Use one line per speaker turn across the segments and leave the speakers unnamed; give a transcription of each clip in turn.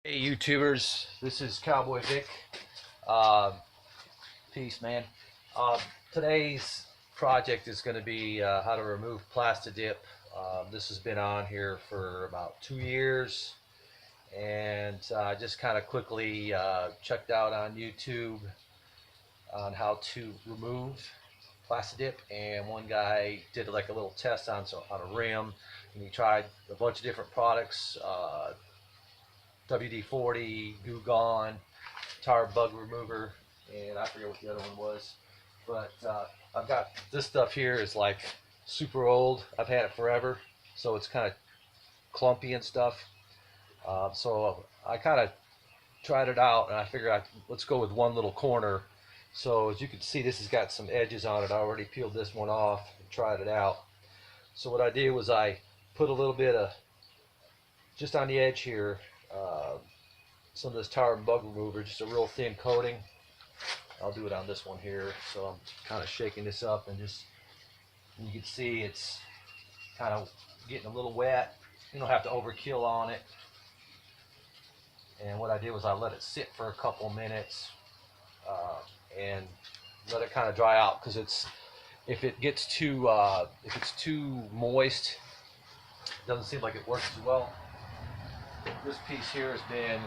Hey YouTubers, this is Cowboy Vic. Uh, Peace, man. Uh, Today's project is going to be how to remove plastidip. This has been on here for about 2 years, and I just kind of quickly checked out on YouTube on how to remove plastidip, and one guy did like a little test on a rim, and he tried a bunch of different products. WD-40, Goo Gone, tar bug remover, and I forget what the other one was. But I've got this stuff here is like super old. I've had it forever, so it's kind of clumpy and stuff. So I kind of tried it out, and I figured let's go with one little corner. So as you can see, this has got some edges on it. I already peeled this one off and tried it out. So what I did was I put a little bit of just on the edge here. Some of this tar and bug remover, just a real thin coating. I'll do it on this one here. So I'm kind of shaking this up, and you can see it's kind of getting a little wet. You don't have to overkill on it. And what I did was I let it sit for a couple minutes and let it kind of dry out, because if it's too moist, it doesn't seem like it works as well. This piece here has been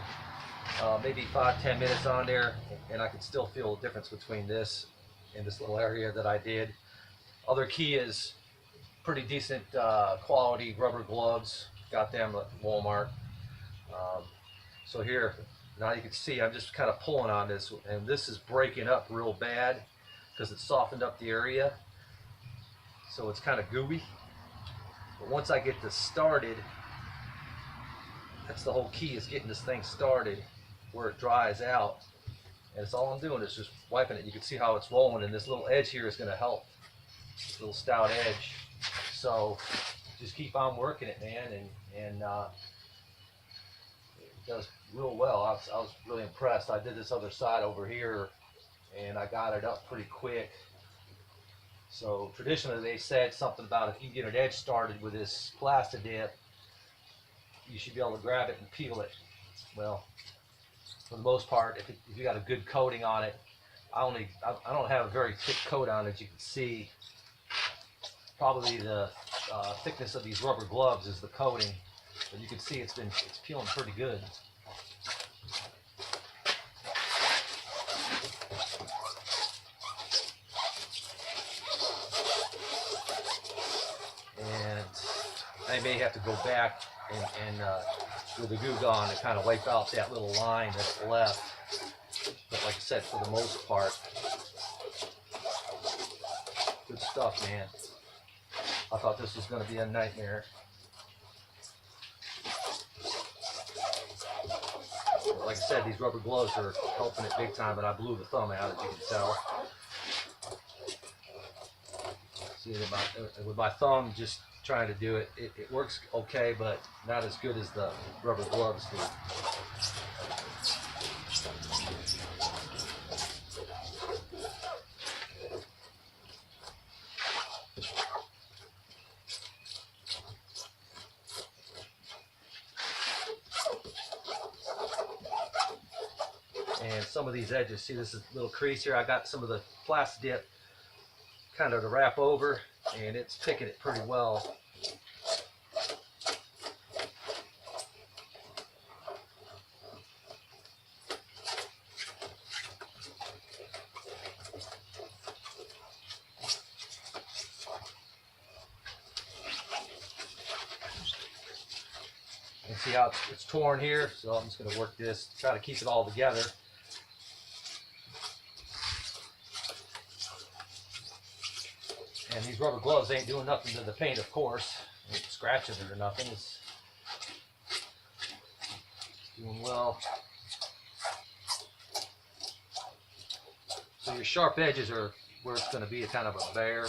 maybe 5-10 minutes on there, and I can still feel the difference between this and this little area that I did. Other key is pretty decent quality rubber gloves. Got them at Walmart. So here, now you can see I'm just kind of pulling on this, and this is breaking up real bad because it's softened up the area. So it's kind of gooey. But once I get this started, that's the whole key, is getting this thing started where it dries out. And it's all I'm doing is just wiping it. You can see how it's rolling, and this little edge here is going to help. This little stout edge. So just keep on working it, man, and it does real well. I was really impressed. I did this other side over here, and I got it up pretty quick. So traditionally they said something about if you get an edge started with this plastidip, you should be able to grab it and peel it. Well, for the most part, if you got a good coating on it, I don't have a very thick coat on it. You can see probably the thickness of these rubber gloves is the coating, but you can see it's peeling pretty good. And I may have to go back and with the Goo Gone and kind of wipe out that little line that's left. But like I said, for the most part, good stuff, man. I thought this was going to be a nightmare. But like I said, these rubber gloves are helping it big time, but I blew the thumb out, as you can tell. See, with my thumb just trying to do it, it works okay, but not as good as the rubber gloves do. And some of these edges, see this is a little crease here. I got some of the plastidip kind of to wrap over, and it's picking it pretty well. And see how it's torn here, so I'm just going to work this, try to keep it all together. And these rubber gloves ain't doing nothing to the paint, of course. It ain't scratching it or nothing. It's doing well. So your sharp edges are where it's going to be a kind of a bear.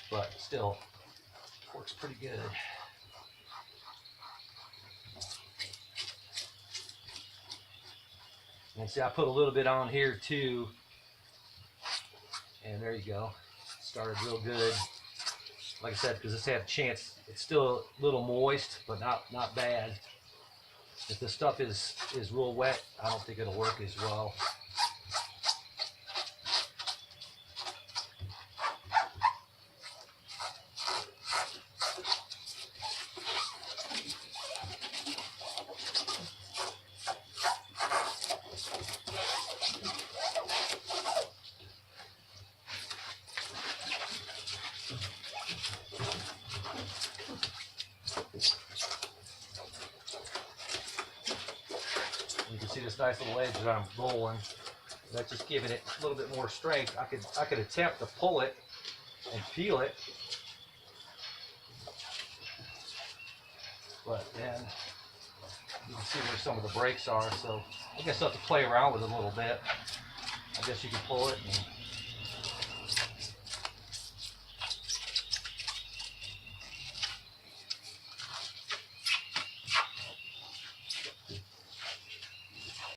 But still, works pretty good. And see, I put a little bit on here too. And there you go. Started real good. like I said, because this had a chance. It's still a little moist, but not bad. If the stuff is real wet, I don't think it'll work as well. You can see this nice little edge that I'm rolling. That's just giving it a little bit more strength. I could attempt to pull it and peel it, but then you can see where some of the breaks are. So I guess I'll have to play around with it a little bit. I guess you can pull it and